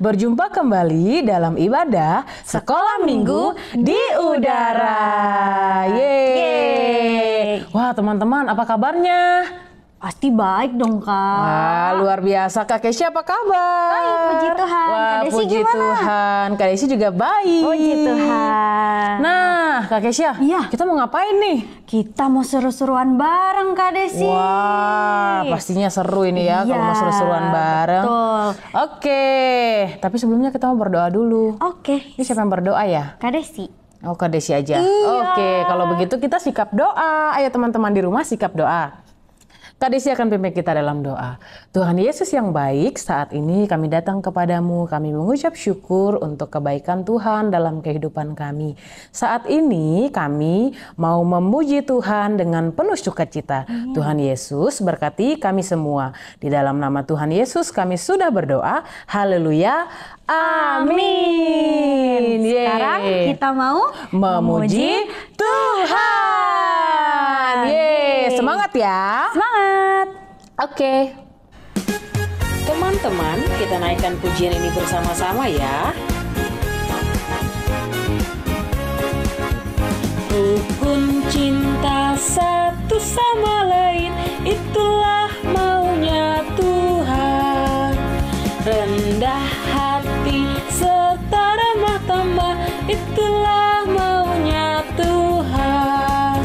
Berjumpa kembali dalam ibadah Sekolah Minggu di Udara. Yeay. Wah teman-teman, apa kabarnya? Pasti baik dong, Kak. Wah, luar biasa. Kak Kesia apa kabar? Baik, puji Tuhan. Wah, Kak Desi puji gimana? Tuhan. Kak Desi juga baik. Puji Tuhan. Nah, Kak Kesia, Iya. kita mau ngapain nih? Kita mau seru-seruan bareng, Kak Desi. Wah, pastinya seru ini ya kalau mau Iya, seru-seruan bareng. betul. Oke, tapi sebelumnya kita mau berdoa dulu. Oke. Ini siapa yang berdoa ya? Kak Desi. Oh, Kak Desi aja. Iya. Oke, kalau begitu kita sikap doa. Ayo teman-teman di rumah sikap doa. Kak Desi akan pimpin kita dalam doa. Tuhan Yesus yang baik, saat ini kami datang kepadamu. Kami mengucap syukur untuk kebaikan Tuhan dalam kehidupan kami. Saat ini kami mau memuji Tuhan dengan penuh sukacita. Tuhan Yesus berkati kami semua. Di dalam nama Tuhan Yesus kami sudah berdoa. Haleluya. Amin. Sekarang Yeay. kita mau Memuji Tuhan. Yeay, semangat ya. Semangat. Oke. Teman-teman, kita naikkan pujian ini bersama-sama ya. Rukun cinta satu sama lain, itulah maunya Tuhan. Rendah hati serta ramah tamah, itulah maunya Tuhan.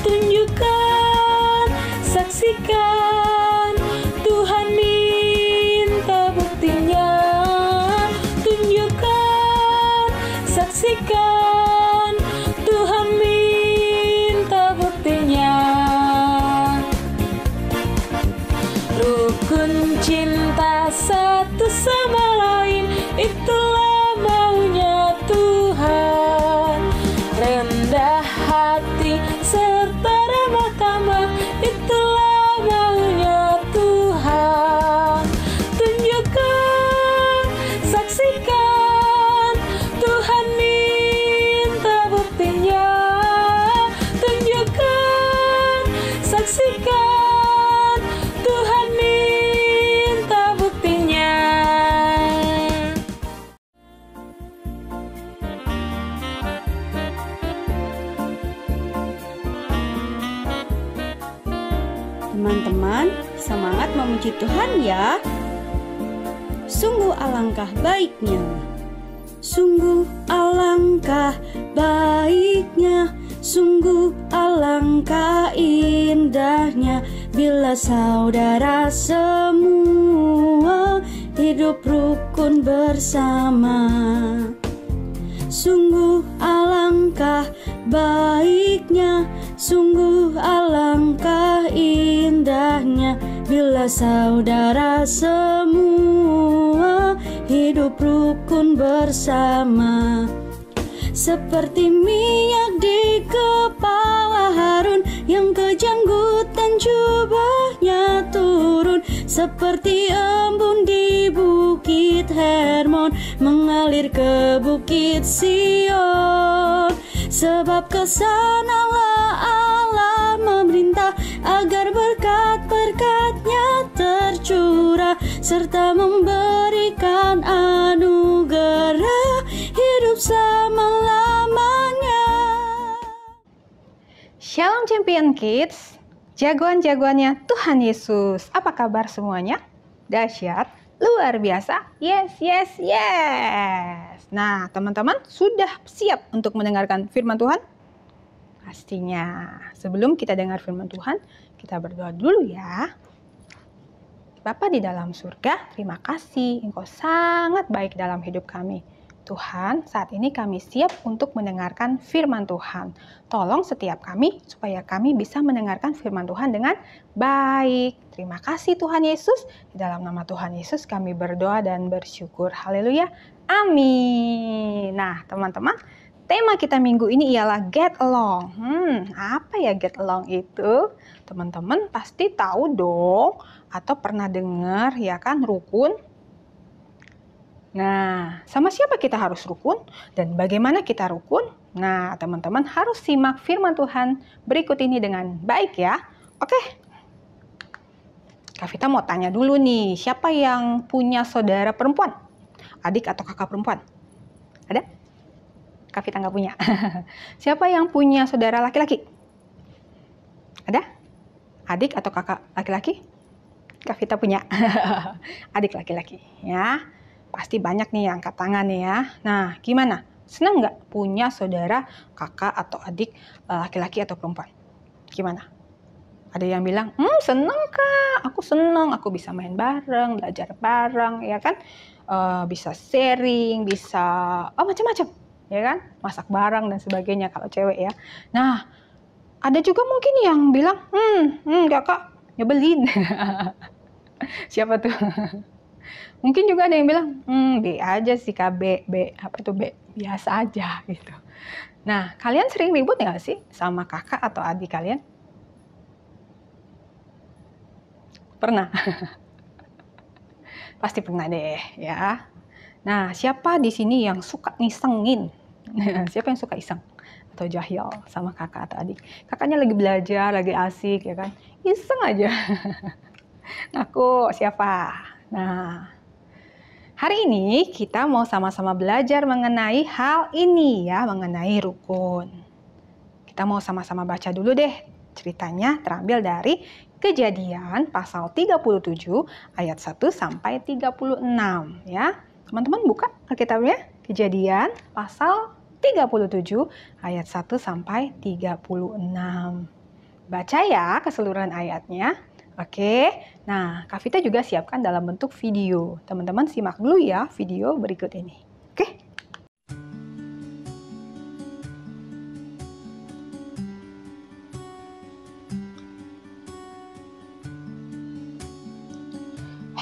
Tunjukkan, saksikan, Tuhan minta buktinya. Tunjukkan, saksikan, Tuhan minta buktinya. Rukun cinta satu sama lain, itulah maunya Tuhan. Rendah hati serta ramah tamah, itulah maunya Tuhan. Tunjukkan, saksikan, Tuhan minta buktinya. Tunjukkan, saksikan, Tuhan minta buktinya. Teman-teman, semangat memuji Tuhan ya. Sungguh alangkah baiknya. Sungguh alangkah baiknya. Sungguh alangkah indahnya bila saudara semua hidup rukun bersama. Sungguh alangkah baiknya, sungguh alangkah indahnya bila saudara semua hidup rukun bersama. Seperti minyak di kepala Harun yang ke janggutan jubahnya turun, seperti embun di bukit Hermon mengalir ke bukit Sion. Sebab kesanalah Allah memerintah agar berkat-berkatnya tercurah serta memberikan anugerah hidup selama-lamanya. Shalom Champion Kids, jagoan-jagoannya Tuhan Yesus. Apa kabar semuanya? Dahsyat, luar biasa, yes, yes, yes. Nah, teman-teman sudah siap untuk mendengarkan firman Tuhan? Pastinya. Sebelum kita dengar firman Tuhan, kita berdoa dulu ya. Bapa di dalam surga, terima kasih. Engkau sangat baik dalam hidup kami. Tuhan, saat ini kami siap untuk mendengarkan firman Tuhan. Tolong setiap kami supaya kami bisa mendengarkan firman Tuhan dengan baik. Terima kasih Tuhan Yesus. Di dalam nama Tuhan Yesus kami berdoa dan bersyukur. Haleluya. Amin. Nah, teman-teman, tema kita minggu ini ialah get along. Apa ya get along itu? Teman-teman pasti tahu dong atau pernah dengar ya kan rukun. Nah, sama siapa kita harus rukun dan bagaimana kita rukun? Nah, teman-teman harus simak firman Tuhan berikut ini dengan baik ya. Oke. Kak Vita mau tanya dulu nih, siapa yang punya saudara perempuan? adik atau kakak perempuan? Ada? Kak Vita nggak punya. Siapa yang punya saudara laki-laki? Ada? Adik atau kakak laki-laki? Kak Vita punya. Adik laki-laki ya. Pasti banyak nih yang angkat tangan nih ya. Nah, gimana? Senang nggak punya saudara kakak atau adik laki-laki atau perempuan? Gimana? Ada yang bilang, seneng Kak, aku seneng, aku bisa main bareng, belajar bareng, ya kan? Bisa sharing, bisa macam-macam, ya kan? Masak bareng dan sebagainya kalau cewek ya. Nah, ada juga mungkin yang bilang, enggak Kak, nyebelin. Siapa tuh? Mungkin juga ada yang bilang, B aja sih Kak, B, apa itu B? Biasa aja gitu. Nah, kalian sering ribut nggak sih sama kakak atau adik kalian? Pernah? Pasti pernah deh ya. Nah, siapa di sini yang suka ngisengin? Siapa yang suka iseng atau jahil sama kakak atau adik? Kakaknya lagi belajar, lagi asik ya kan? Iseng aja. Ngaku siapa? Nah, hari ini kita mau sama-sama belajar mengenai hal ini ya, mengenai rukun. Kita mau sama-sama baca dulu deh. Ceritanya terambil dari Kejadian pasal 37 ayat 1 sampai 36 ya. Teman-teman buka Alkitabnya. Kejadian pasal 37 ayat 1 sampai 36. Baca ya keseluruhan ayatnya. Oke. Nah, Kak Vita juga siapkan dalam bentuk video. Teman-teman simak dulu ya video berikut ini. Oke.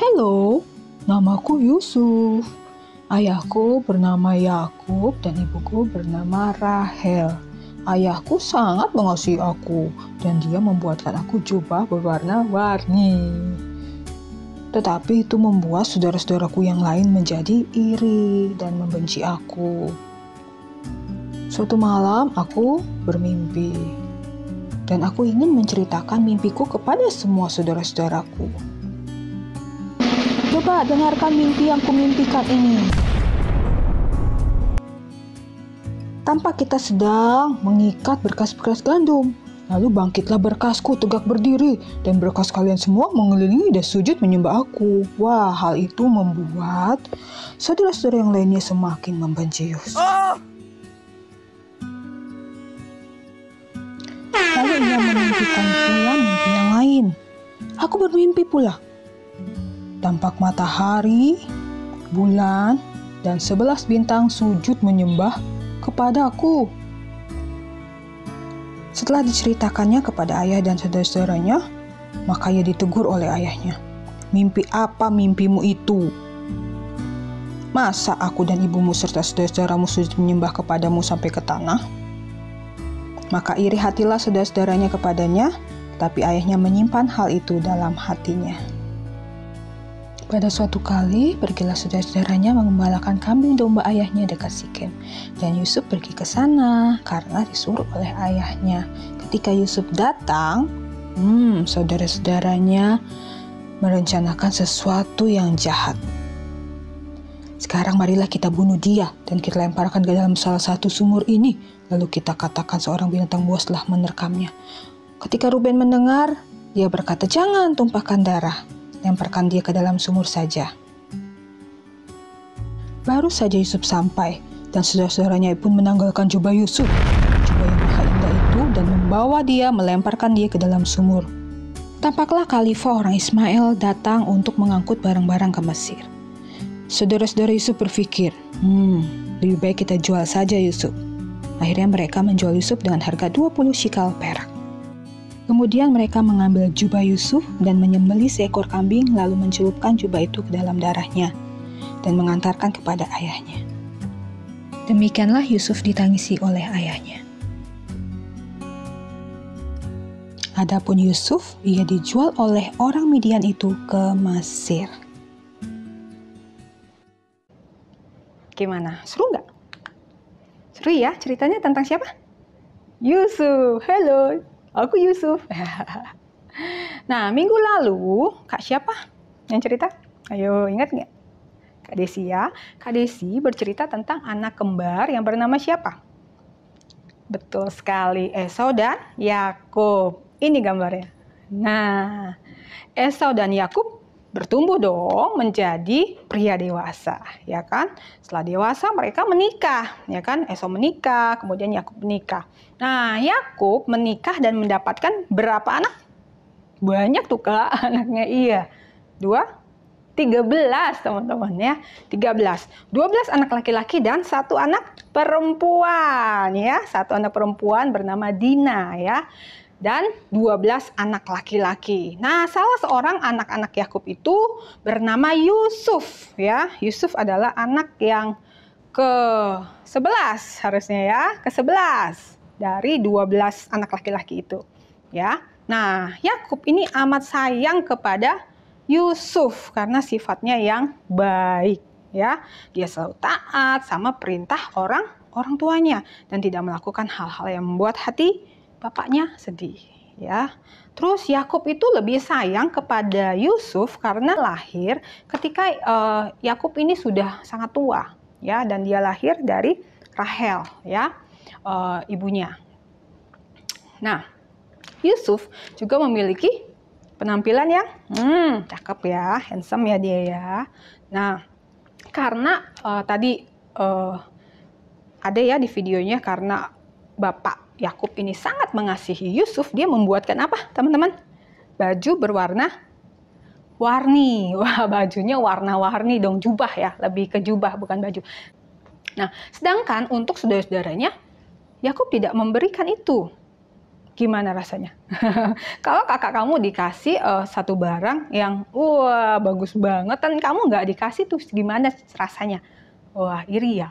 Halo, namaku Yusuf. Ayahku bernama Yakub dan ibuku bernama Rahel. Ayahku sangat mengasihi aku dan dia membuatkan aku jubah berwarna-warni. Tetapi itu membuat saudara-saudaraku yang lain menjadi iri dan membenci aku. Suatu malam aku bermimpi dan aku ingin menceritakan mimpiku kepada semua saudara-saudaraku. Coba dengarkan mimpi yang kumimpikan ini. Tampak kita sedang mengikat berkas-berkas gandum. Lalu bangkitlah berkasku tegak berdiri dan berkas kalian semua mengelilingi dan sujud menyembah aku. Wah, hal itu membuat saudara-saudara yang lainnya semakin membenci Yusuf. Lalu ia memimpikan pula mimpi yang lain. Aku bermimpi pula. Tampak matahari, bulan, dan 11 bintang sujud menyembah kepadaku. Setelah diceritakannya kepada ayah dan saudara-saudaranya, maka ia ditegur oleh ayahnya. Mimpi apa mimpimu itu? Masa aku dan ibumu serta saudara-saudaramu sujud menyembah kepadamu sampai ke tanah? Maka iri hatilah saudara-saudaranya kepadanya, tapi ayahnya menyimpan hal itu dalam hatinya. Pada suatu kali, pergilah saudara-saudaranya mengembalakan kambing domba ayahnya dekat Sikem. Dan Yusuf pergi ke sana karena disuruh oleh ayahnya. Ketika Yusuf datang, saudara-saudaranya merencanakan sesuatu yang jahat. Sekarang marilah kita bunuh dia dan kita lemparkan ke dalam salah satu sumur ini. Lalu kita katakan seorang binatang buas telah menerkamnya. Ketika Ruben mendengar, dia berkata, "Jangan tumpahkan darah. Lemparkan dia ke dalam sumur saja." Baru saja Yusuf sampai, dan saudara-saudaranya pun menanggalkan jubah Yusuf, jubah yang maha indah itu, dan membawa dia, melemparkan dia ke dalam sumur. Tampaklah khalifah orang Ismail datang untuk mengangkut barang-barang ke Mesir. Saudara-saudara Yusuf berpikir, lebih baik kita jual saja Yusuf. Akhirnya mereka menjual Yusuf dengan harga 20 shikal perak. Kemudian mereka mengambil jubah Yusuf dan menyembelih seekor kambing, lalu mencelupkan jubah itu ke dalam darahnya dan mengantarkan kepada ayahnya. Demikianlah Yusuf ditangisi oleh ayahnya. Adapun Yusuf, ia dijual oleh orang Midian itu ke Mesir. Gimana? Seru nggak? Seru ya? Ceritanya tentang siapa? Yusuf. Halo. Aku Yusuf. Nah, minggu lalu, Kak siapa yang cerita? Ayo, ingat nggak? Kak Desi ya. Kak Desi bercerita tentang anak kembar yang bernama siapa? Betul sekali, Esau dan Yakub. Ini gambarnya. Nah, Esau dan Yakub bertumbuh dong menjadi pria dewasa, ya kan? Setelah dewasa mereka menikah, ya kan? Esau menikah, kemudian Yakub menikah. Nah, Yakub menikah dan mendapatkan berapa anak? Banyak tuh Kak anaknya, iya. 13 teman-teman ya. 13. 12 anak laki-laki dan 1 anak perempuan ya. 1 anak perempuan bernama Dina ya. Dan 12 anak laki-laki. Nah, salah seorang anak-anak Yakub itu bernama Yusuf ya. Yusuf adalah anak yang ke-11 harusnya ya, ke-11 dari 12 anak laki-laki itu ya. Nah, Yakub ini amat sayang kepada Yusuf karena sifatnya yang baik ya. Dia selalu taat sama perintah orang tuanya dan tidak melakukan hal-hal yang membuat hati bapaknya sedih ya. Terus Yakub itu lebih sayang kepada Yusuf karena lahir ketika Yakub ini sudah sangat tua ya, dan dia lahir dari Rahel ya, ibunya. Nah, Yusuf juga memiliki penampilan yang cakep ya, handsome ya dia ya. Nah, karena tadi ada ya di videonya, karena bapak Yakub ini sangat mengasihi Yusuf, dia membuatkan apa teman-teman? Baju berwarna-warni. Wah, bajunya warna-warni dong, jubah ya, lebih ke jubah bukan baju. Nah, sedangkan untuk saudara-saudaranya, Yakub tidak memberikan itu. Gimana rasanya? Kalau kakak kamu dikasih satu barang yang wah bagus banget, dan kamu nggak dikasih tuh, gimana rasanya? Wah, iri ya.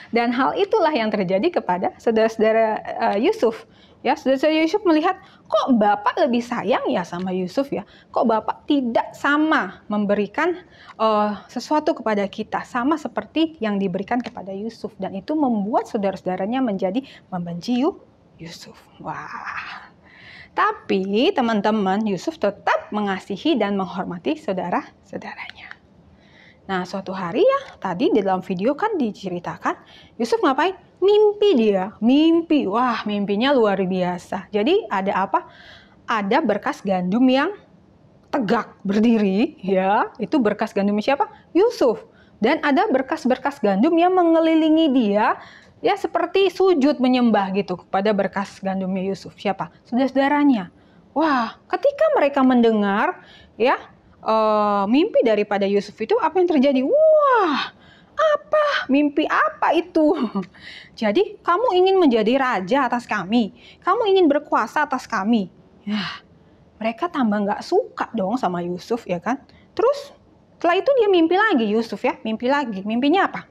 Dan hal itulah yang terjadi kepada saudara-saudara Yusuf. Ya, saudara-saudara Yusuf melihat, kok bapak lebih sayang ya sama Yusuf ya? Kok bapak tidak sama memberikan sesuatu kepada kita, sama seperti yang diberikan kepada Yusuf. Dan itu membuat saudara-saudaranya menjadi membenci Yusuf. Wah. Tapi teman-teman, Yusuf tetap mengasihi dan menghormati saudara-saudaranya. Nah, suatu hari ya, tadi di dalam video kan diceritakan, Yusuf ngapain? Mimpi dia, mimpi. Wah, mimpinya luar biasa. Jadi ada apa? Ada berkas gandum yang tegak berdiri, ya. Itu berkas gandumnya siapa? Yusuf. Dan ada berkas-berkas gandum yang mengelilingi dia, ya seperti sujud menyembah gitu kepada berkas gandumnya Yusuf. Siapa? Saudara-saudaranya. Wah, ketika mereka mendengar, ya, mimpi daripada Yusuf itu, apa yang terjadi? Wah, apa? Mimpi apa itu? Jadi, kamu ingin menjadi raja atas kami. Kamu ingin berkuasa atas kami. Ya, mereka tambah nggak suka dong sama Yusuf, ya kan? Terus, setelah itu dia mimpi lagi Yusuf ya, mimpi lagi. Mimpinya apa?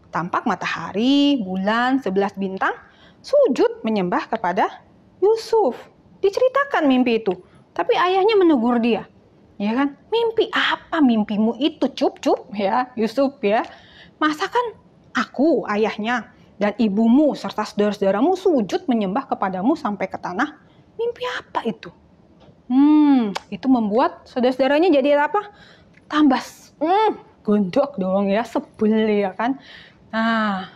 Tampak matahari, bulan, 11 bintang, sujud menyembah kepada Yusuf. Diceritakan mimpi itu. Tapi ayahnya menegur dia. Ya kan? Mimpi apa mimpimu itu, cup ya, Yusuf ya. Masa kan aku, ayahnya, dan ibumu serta saudara-saudaramu sujud menyembah kepadamu sampai ke tanah. Mimpi apa itu? Itu membuat saudara-saudaranya jadi apa? Tambah gondok dong ya, sebel ya kan. Nah,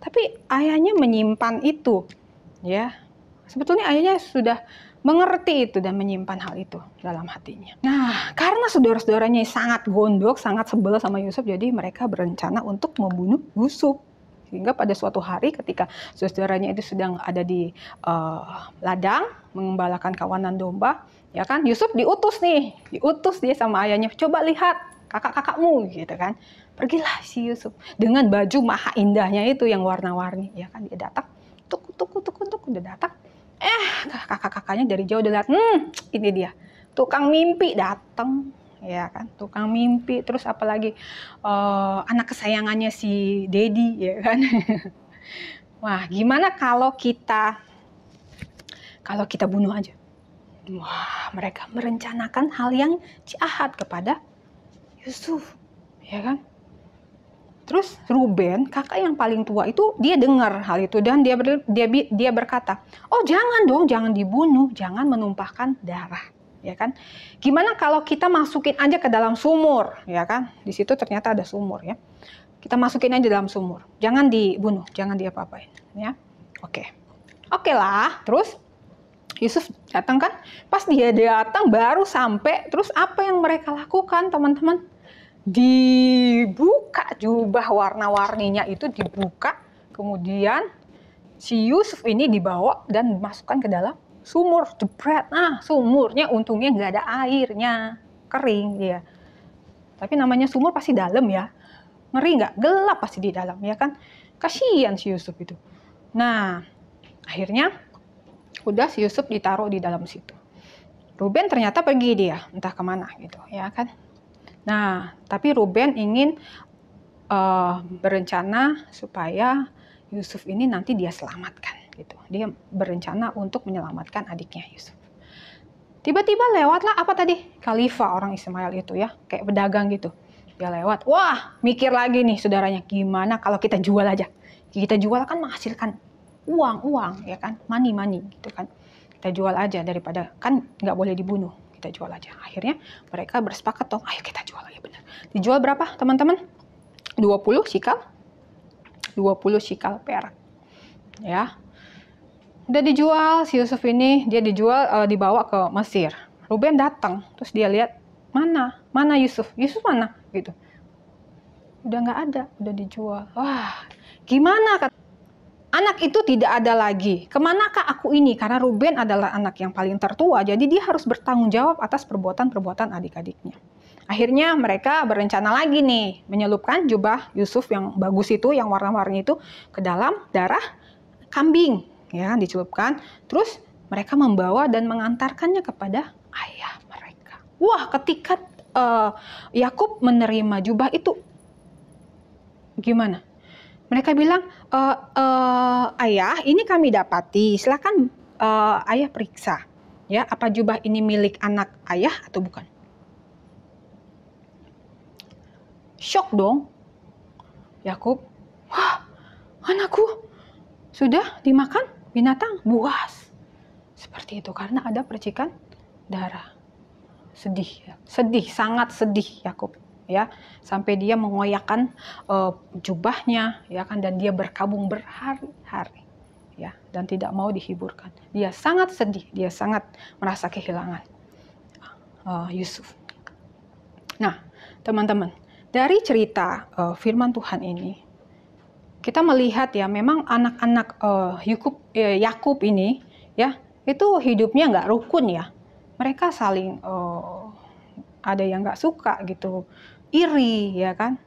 tapi ayahnya menyimpan itu ya. Sebetulnya ayahnya sudah mengerti itu dan menyimpan hal itu dalam hatinya. Nah, karena saudara-saudaranya sangat gondok, sangat sebel sama Yusuf, jadi mereka berencana untuk membunuh Yusuf. Sehingga pada suatu hari ketika saudara-saudaranya itu sedang ada di ladang mengembalakan kawanan domba, ya kan, Yusuf diutus dia sama ayahnya, coba lihat kakak-kakakmu gitu kan. Pergilah si Yusuf dengan baju maha indahnya itu yang warna-warni, ya kan, dia datang, tuk udah datang. Kakak-kakaknya dari jauh udah lihat, ini dia, tukang mimpi datang, ya kan, tukang mimpi. Terus apalagi anak kesayangannya si Dedi, ya kan. Wah, gimana kalau kita bunuh aja? Wah, mereka merencanakan hal yang jahat kepada Yusuf, ya kan. Terus Ruben, kakak yang paling tua itu, dia dengar hal itu dan dia berkata, oh jangan dong, jangan dibunuh, jangan menumpahkan darah. ya kan? Gimana kalau kita masukin aja ke dalam sumur, ya kan? Di situ ternyata ada sumur ya. Kita masukin aja dalam sumur. Jangan dibunuh, jangan diapa-apain, ya. Oke lah. Terus Yusuf datang kan? Pas dia datang baru sampai, terus apa yang mereka lakukan, teman-teman? Dibuka jubah warna-warninya itu dibuka, kemudian si Yusuf ini dibawa dan dimasukkan ke dalam sumur, jebret. Nah, sumurnya untungnya nggak ada airnya, kering dia. Tapi namanya sumur pasti dalam ya, ngeri nggak? Gelap pasti di dalam ya kan? Kasihan si Yusuf itu. Nah, akhirnya udah si Yusuf ditaruh di dalam situ. Ruben ternyata pergi dia, entah kemana gitu ya kan? Nah, tapi Ruben ingin berencana supaya Yusuf ini nanti dia selamatkan gitu. Dia berencana untuk menyelamatkan adiknya Yusuf. Tiba-tiba lewatlah apa tadi? Khalifah orang Ismail itu ya, kayak pedagang gitu. Dia lewat. Wah, mikir lagi nih saudaranya, gimana kalau kita jual aja? Kita jual kan menghasilkan uang ya kan? Money gitu kan. Kita jual aja daripada kan nggak boleh dibunuh. Kita jual aja. Akhirnya mereka bersepakat dong, ayo kita jual aja benar. Dijual berapa teman-teman? 20 shikal. 20 shikal perak. Ya. Udah dijual si Yusuf ini, dia dijual dibawa ke Mesir. Ruben datang, terus dia lihat, mana Yusuf? Yusuf mana? Gitu. Udah nggak ada, udah dijual. Wah, gimana? Anak itu tidak ada lagi. Kemanakah aku ini? Karena Ruben adalah anak yang paling tertua, jadi dia harus bertanggung jawab atas perbuatan-perbuatan adik-adiknya. Akhirnya mereka berencana lagi nih, menyelupkan jubah Yusuf yang bagus itu, yang warna-warni itu, ke dalam darah kambing. Ya, dicelupkan. Terus mereka membawa dan mengantarkannya kepada ayah mereka. Wah, ketika Yakub menerima jubah itu, gimana? Mereka bilang, ayah, ini kami dapati, silakan ayah periksa. Ya, apa jubah ini milik anak ayah atau bukan? Shock dong, Yakub. Wah, anakku sudah dimakan binatang buas. Seperti itu karena ada percikan darah. Sedih, ya. Sedih, sangat sedih Yakub. Ya, sampai dia mengoyakkan jubahnya, ya kan, dan dia berkabung berhari-hari, ya, dan tidak mau dihiburkan. Dia sangat sedih, dia sangat merasa kehilangan Yusuf. Nah, teman-teman. Dari cerita firman Tuhan ini, kita melihat ya memang anak-anak Yakub ini ya itu hidupnya nggak rukun ya. Mereka saling ada yang nggak suka gitu, iri ya kan,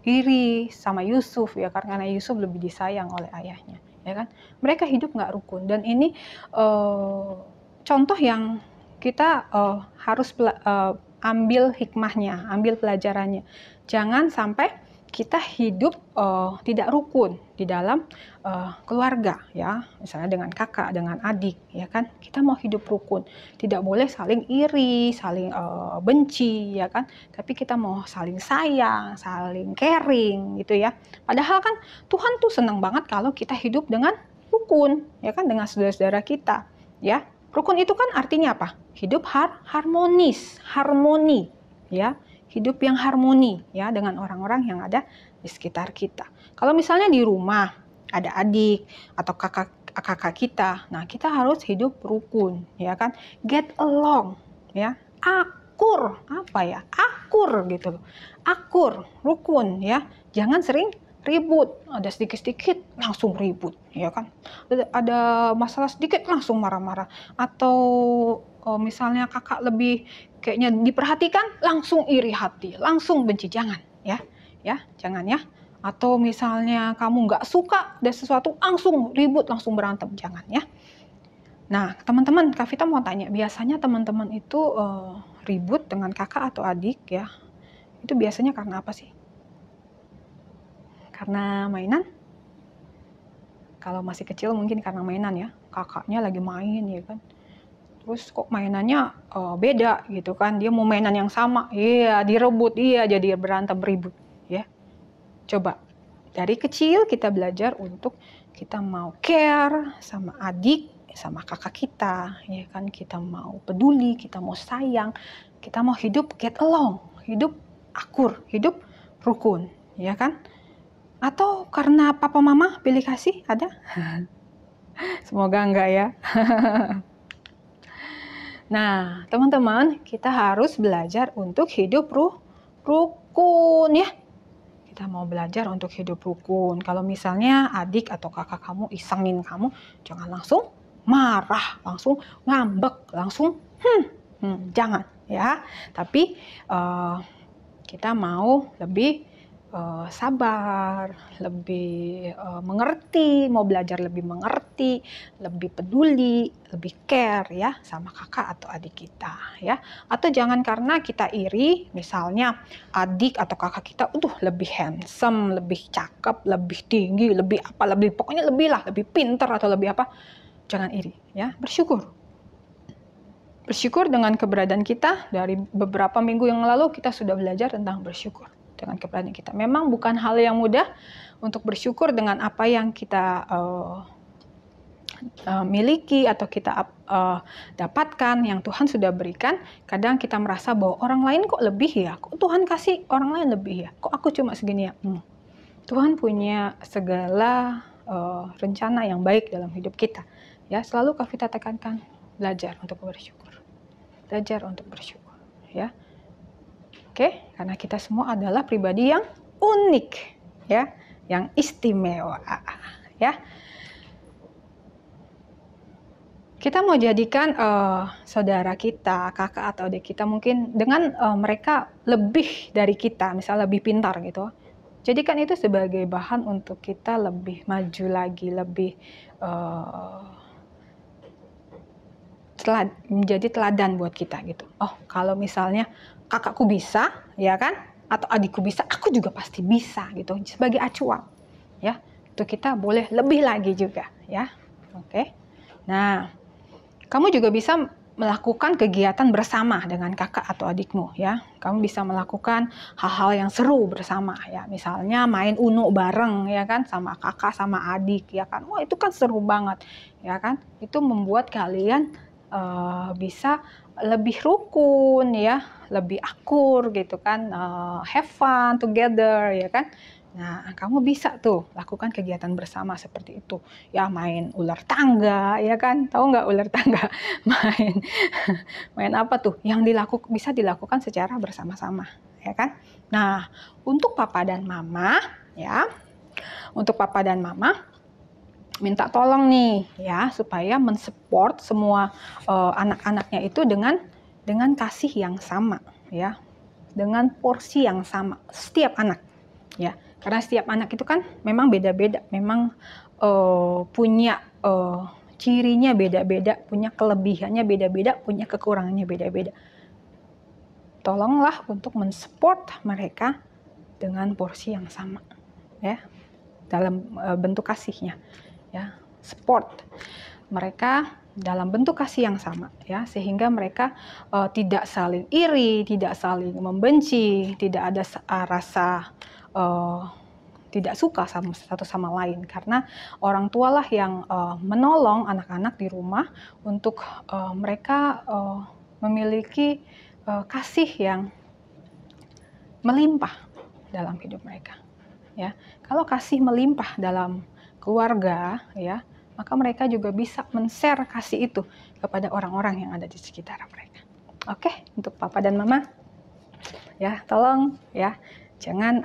iri sama Yusuf ya karena Yusuf lebih disayang oleh ayahnya ya kan. Mereka hidup nggak rukun dan ini contoh yang kita harus ambil hikmahnya, ambil pelajarannya. Jangan sampai kita hidup tidak rukun di dalam keluarga, ya, misalnya dengan kakak, dengan adik, ya kan? Kita mau hidup rukun, tidak boleh saling iri, saling benci, ya kan? Tapi kita mau saling sayang, saling caring, gitu ya. Padahal kan Tuhan tuh senang banget kalau kita hidup dengan rukun, ya kan? Dengan saudara-saudara kita, ya. Rukun itu kan artinya apa? Hidup harmonis, harmoni, ya. Hidup yang harmoni ya dengan orang-orang yang ada di sekitar kita. Kalau misalnya di rumah ada adik atau kakak kita, nah kita harus hidup rukun, ya kan? Get along, ya. Akur, apa ya? Akur gitu loh. Akur, rukun, ya. Jangan sering ribut. Ada sedikit-sedikit langsung ribut, ya kan? Ada masalah sedikit langsung marah-marah. Atau misalnya kakak lebih kayaknya diperhatikan, langsung iri hati, langsung benci. Jangan, ya, jangan ya. Atau misalnya kamu nggak suka dari sesuatu, langsung ribut, langsung berantem, jangan ya. Nah, teman-teman, Kak Vita mau tanya, biasanya teman-teman itu ribut dengan kakak atau adik ya, itu biasanya karena apa sih? Karena mainan? Kalau masih kecil mungkin karena mainan ya, kakaknya lagi main ya kan. Terus kok mainannya beda gitu kan, dia mau mainan yang sama, iya direbut, iya jadi berantem ribut ya. Coba dari kecil kita belajar untuk kita mau care sama adik sama kakak kita, ya kan? Kita mau peduli, kita mau sayang, kita mau hidup get along, hidup akur, hidup rukun, ya kan? Atau karena papa mama pilih kasih, ada? Semoga enggak ya. Nah, teman-teman, kita harus belajar untuk hidup rukun ya. Kita mau belajar untuk hidup rukun. Kalau misalnya adik atau kakak kamu isengin kamu, jangan langsung marah, langsung ngambek, langsung jangan ya. Tapi kita mau lebih sabar, lebih mengerti, mau belajar lebih mengerti, lebih peduli, lebih care ya sama kakak atau adik kita ya. Atau jangan karena kita iri, misalnya adik atau kakak kita lebih handsome, lebih cakep, lebih tinggi, lebih apa, lebih pokoknya lebih lah, lebih pinter atau lebih apa. Jangan iri ya, bersyukur. Bersyukur dengan keberadaan kita. Dari beberapa minggu yang lalu kita sudah belajar tentang bersyukur dengan keberadaan kita. Memang bukan hal yang mudah untuk bersyukur dengan apa yang kita miliki atau kita dapatkan yang Tuhan sudah berikan. Kadang kita merasa bahwa orang lain kok lebih ya, kok Tuhan kasih orang lain lebih ya, kok aku cuma segini ya. Tuhan punya segala rencana yang baik dalam hidup kita. Ya, selalu kita tekankan belajar untuk bersyukur. Belajar untuk bersyukur, ya. Oke, karena kita semua adalah pribadi yang unik, ya, yang istimewa, ya. Kita mau jadikan saudara kita, kakak atau adik kita mungkin dengan mereka lebih dari kita, misalnya lebih pintar gitu. Jadikan itu sebagai bahan untuk kita lebih maju lagi, lebih menjadi teladan buat kita gitu. Oh, kalau misalnya kakakku bisa, ya kan? Atau adikku bisa, aku juga pasti bisa gitu. Sebagai acuan, ya. Itu kita boleh lebih lagi juga, ya. Oke. Nah, kamu juga bisa melakukan kegiatan bersama dengan kakak atau adikmu, ya. Kamu bisa melakukan hal-hal yang seru bersama, ya. Misalnya main Uno bareng, ya kan, sama kakak sama adik, ya kan. Wah, itu kan seru banget, ya kan. Itu membuat kalian bisa lebih rukun ya, lebih akur gitu kan, have fun together ya kan. Nah, kamu bisa tuh lakukan kegiatan bersama seperti itu. Ya, main ular tangga ya kan, tahu nggak ular tangga? main apa tuh? Yang bisa dilakukan secara bersama-sama ya kan. Nah, untuk papa dan mama ya, untuk papa dan mama minta tolong nih ya supaya mensupport semua anak-anaknya itu dengan kasih yang sama ya, dengan porsi yang sama setiap anak ya, karena setiap anak itu kan memang beda-beda, memang punya cirinya beda-beda, punya kelebihannya beda-beda, punya kekurangannya beda-beda. Tolonglah untuk mensupport mereka dengan porsi yang sama ya, dalam bentuk kasihnya. Ya, support mereka dalam bentuk kasih yang sama ya, sehingga mereka tidak saling iri, tidak saling membenci, tidak ada rasa tidak suka sama satu sama lain, karena orang tualah yang menolong anak-anak di rumah untuk mereka memiliki kasih yang melimpah dalam hidup mereka ya. Kalau kasih melimpah dalam keluarga ya, maka mereka juga bisa men-share kasih itu kepada orang-orang yang ada di sekitar mereka. Oke, untuk papa dan mama ya, tolong ya jangan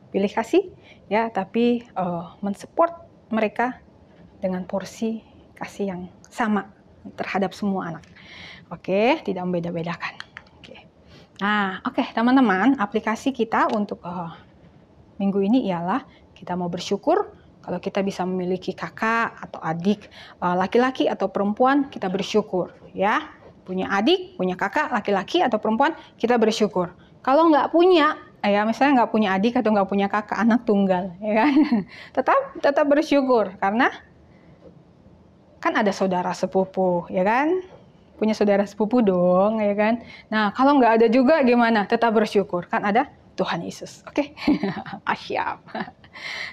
pilih kasih ya, tapi mensupport mereka dengan porsi kasih yang sama terhadap semua anak. Oke, tidak membeda-bedakan. Oke. Nah, oke teman-teman, aplikasi kita untuk minggu ini ialah kita mau bersyukur kalau kita bisa memiliki kakak atau adik, laki-laki atau perempuan, kita bersyukur ya. Punya adik, punya kakak, laki-laki atau perempuan, kita bersyukur. Kalau nggak punya, ya misalnya nggak punya adik atau nggak punya kakak, anak tunggal, ya kan, tetap bersyukur karena kan ada saudara sepupu, ya kan, punya saudara sepupu dong, ya kan. Nah kalau nggak ada juga gimana? Tetap bersyukur, kan ada Tuhan Yesus, oke? Asyap.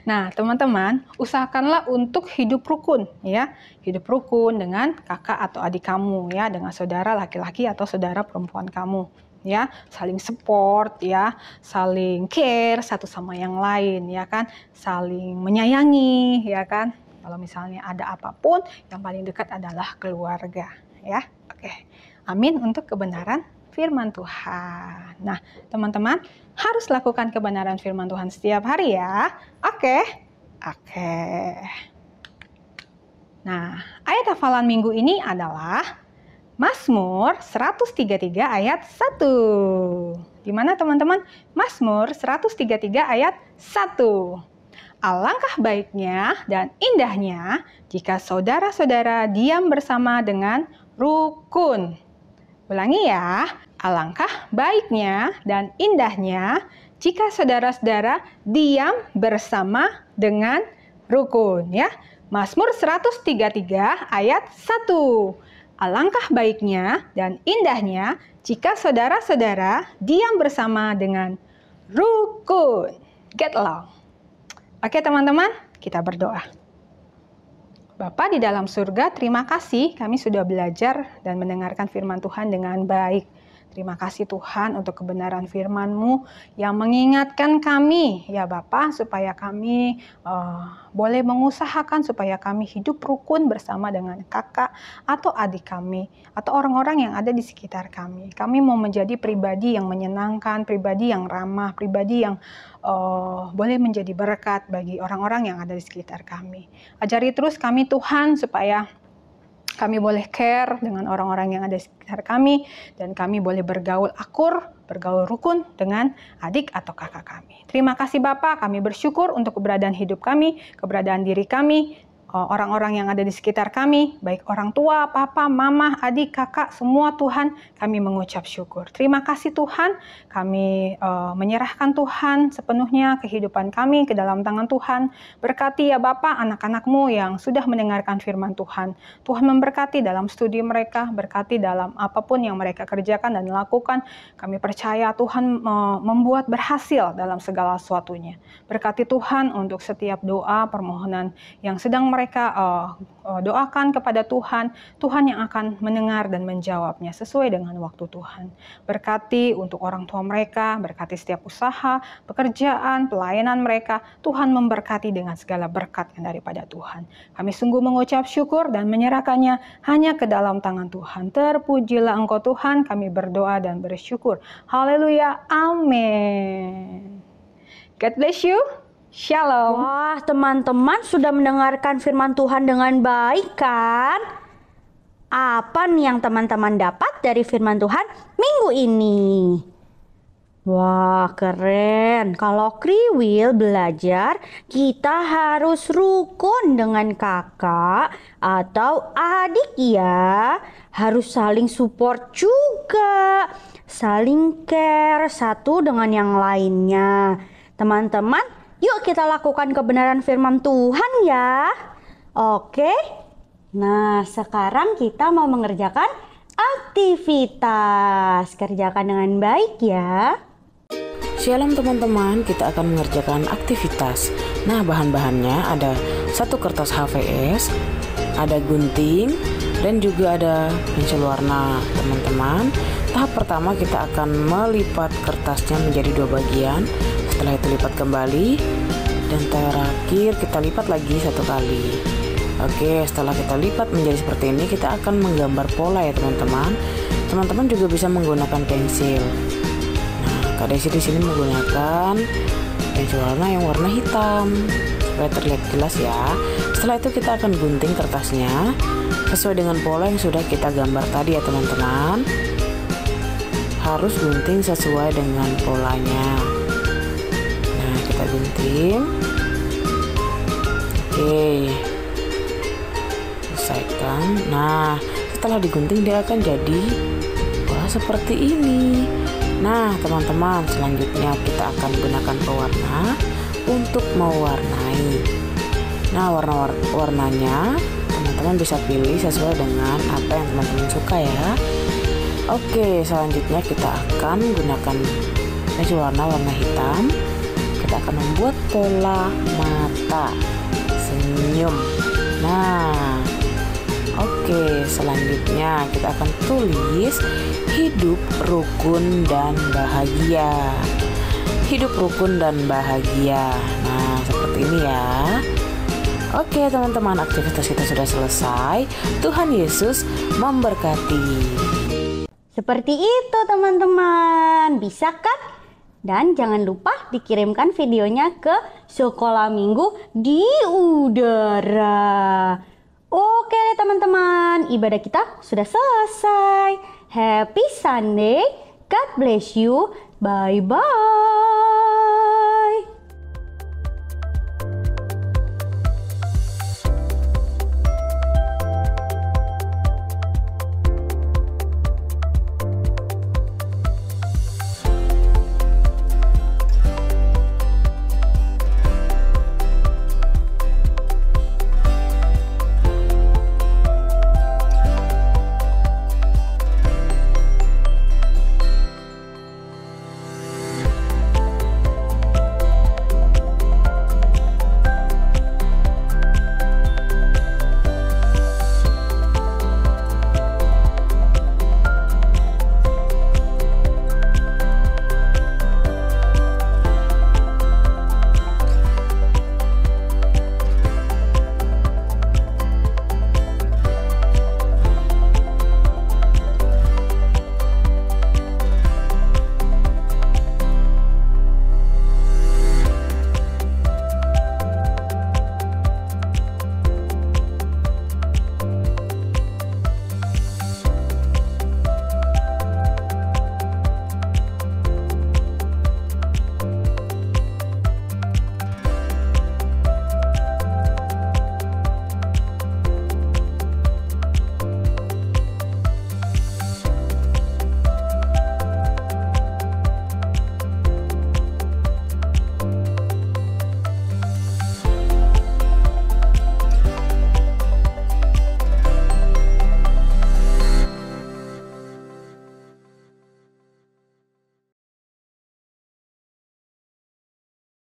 Nah, teman-teman, usahakanlah untuk hidup rukun ya. Hidup rukun dengan kakak atau adik kamu ya, dengan saudara laki-laki atau saudara perempuan kamu ya. Saling support ya, saling care satu sama yang lain ya kan, saling menyayangi ya kan. Kalau misalnya ada apapun, yang paling dekat adalah keluarga ya. Oke. Amin untuk kebenaran firman Tuhan. Nah, teman-teman harus lakukan kebenaran firman Tuhan setiap hari ya. Oke. Nah, ayat hafalan minggu ini adalah Mazmur 133 ayat 1. Di mana teman-teman? Mazmur 133 ayat 1. Alangkah baiknya dan indahnya jika saudara-saudara diam bersama dengan rukun. Ulangi ya, alangkah baiknya dan indahnya jika saudara-saudara diam bersama dengan rukun ya. Mazmur 133 ayat 1. Alangkah baiknya dan indahnya jika saudara-saudara diam bersama dengan rukun. Get along. Oke teman-teman, kita berdoa. Bapa di dalam surga, terima kasih kami sudah belajar dan mendengarkan firman Tuhan dengan baik. Terima kasih Tuhan untuk kebenaran firman-Mu yang mengingatkan kami ya Bapa, supaya kami boleh mengusahakan supaya kami hidup rukun bersama dengan kakak atau adik kami atau orang-orang yang ada di sekitar kami. Kami mau menjadi pribadi yang menyenangkan, pribadi yang ramah, pribadi yang boleh menjadi berkat bagi orang-orang yang ada di sekitar kami. Ajari terus kami Tuhan supaya kami boleh care dengan orang-orang yang ada di sekitar kami, dan kami boleh bergaul akur, bergaul rukun dengan adik atau kakak kami. Terima kasih Bapak, kami bersyukur untuk keberadaan hidup kami, keberadaan diri kami, orang-orang yang ada di sekitar kami, baik orang tua, papa, mama, adik, kakak, semua Tuhan, kami mengucap syukur. Terima kasih Tuhan, kami menyerahkan Tuhan sepenuhnya kehidupan kami ke dalam tangan Tuhan. Berkati ya Bapak anak-anak-Mu yang sudah mendengarkan firman Tuhan. Tuhan memberkati dalam studi mereka, berkati dalam apapun yang mereka kerjakan dan lakukan. Kami percaya Tuhan membuat berhasil dalam segala sesuatunya. Berkati Tuhan untuk setiap doa, permohonan yang sedang mereka doakan kepada Tuhan, Tuhan yang akan mendengar dan menjawabnya sesuai dengan waktu Tuhan. Berkati untuk orang tua mereka, berkati setiap usaha, pekerjaan, pelayanan mereka, Tuhan memberkati dengan segala berkat yang daripada Tuhan. Kami sungguh mengucap syukur dan menyerahkannya hanya ke dalam tangan Tuhan. Terpujilah Engkau Tuhan, kami berdoa dan bersyukur. Haleluya, amin. God bless you. Shalom. Wah, teman-teman sudah mendengarkan firman Tuhan dengan baik kan? Apa nih yang teman-teman dapat dari firman Tuhan minggu ini? Wah, keren. Kalau Kriwil belajar, kita harus rukun dengan kakak atau adik ya. Harus saling support juga. Saling care satu dengan yang lainnya. Teman-teman, yuk kita lakukan kebenaran firman Tuhan ya. Oke. Nah, sekarang kita mau mengerjakan aktivitas. Kerjakan dengan baik ya. Shalom teman-teman, kita akan mengerjakan aktivitas. Nah, bahan-bahannya ada 1 kertas HVS, ada gunting, dan juga ada pensil warna teman-teman. Tahap pertama kita akan melipat kertasnya menjadi 2 bagian. Setelah itu lipat kembali, dan terakhir kita lipat lagi 1 kali. Oke, setelah kita lipat menjadi seperti ini, kita akan menggambar pola ya teman-teman. Teman-teman juga bisa menggunakan pensil. Nah, Kak Desi di sini menggunakan pensil warna yang warna hitam supaya terlihat jelas ya. Setelah itu kita akan gunting kertasnya sesuai dengan pola yang sudah kita gambar tadi ya teman-teman. Harus gunting sesuai dengan polanya. Kita gunting. Oke, selesaikan. Nah, setelah digunting dia akan jadi seperti ini. Nah teman-teman, selanjutnya kita akan gunakan pewarna untuk mewarnai. Nah, warnanya teman-teman bisa pilih sesuai dengan apa yang teman-teman suka ya. Oke, selanjutnya kita akan gunakan pensil warna hitam. Kita kita akan membuat pola mata senyum. Nah, oke, selanjutnya kita akan tulis hidup rukun dan bahagia. Hidup rukun dan bahagia. Nah, seperti ini ya. Oke teman-teman, aktivitas kita sudah selesai. Tuhan Yesus memberkati. Seperti itu teman-teman, bisa kan? Dan jangan lupa dikirimkan videonya ke Sekolah Minggu di Udara. Oke teman-teman, ibadah kita sudah selesai. Happy Sunday, God bless you, bye-bye.